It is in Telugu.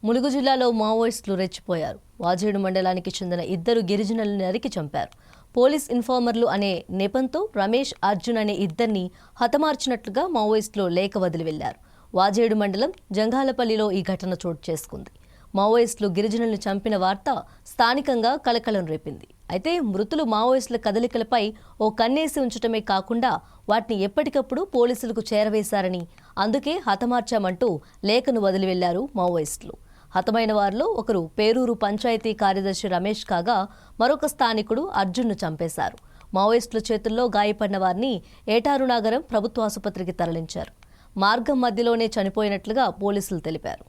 ములుగు జిల్లాలో మావోయిస్టులు రెచ్చిపోయారు. వాజేడు మండలానికి చెందిన ఇద్దరు గిరిజనులను నరికి చంపారు. పోలీస్ ఇన్ఫార్మర్లు అనే నెపంతో రమేష్, అర్జున్ అనే ఇద్దరిని హతమార్చినట్లుగా మావోయిస్టులు లేఖ వదిలి వెళ్లారు. వాజేడు మండలం జంగాలపల్లిలో ఈ ఘటన చోటు చేసుకుంది. మావోయిస్టులు గిరిజనులను చంపిన వార్త స్థానికంగా కలకలం రేపింది. అయితే మృతులు మావోయిస్టుల కదలికలపై ఓ కన్నేసి ఉంచటమే కాకుండా వాటిని ఎప్పటికప్పుడు పోలీసులకు చేరవేశారని, అందుకే హతమార్చామంటూ లేఖను వదిలి వెళ్లారు మావోయిస్టులు. హతమైన వారిలో ఒకరు పేరూరు పంచాయతీ కార్యదర్శి రమేష్ కాగా, మరొక స్థానికుడు అర్జున్ను చంపేశారు. మావోయిస్టుల చేతుల్లో గాయపడిన వారిని ఏటారునగరం ప్రభుత్వ ఆసుపత్రికి తరలించారు. మార్గం మధ్యలోనే చనిపోయినట్లుగా పోలీసులు తెలిపారు.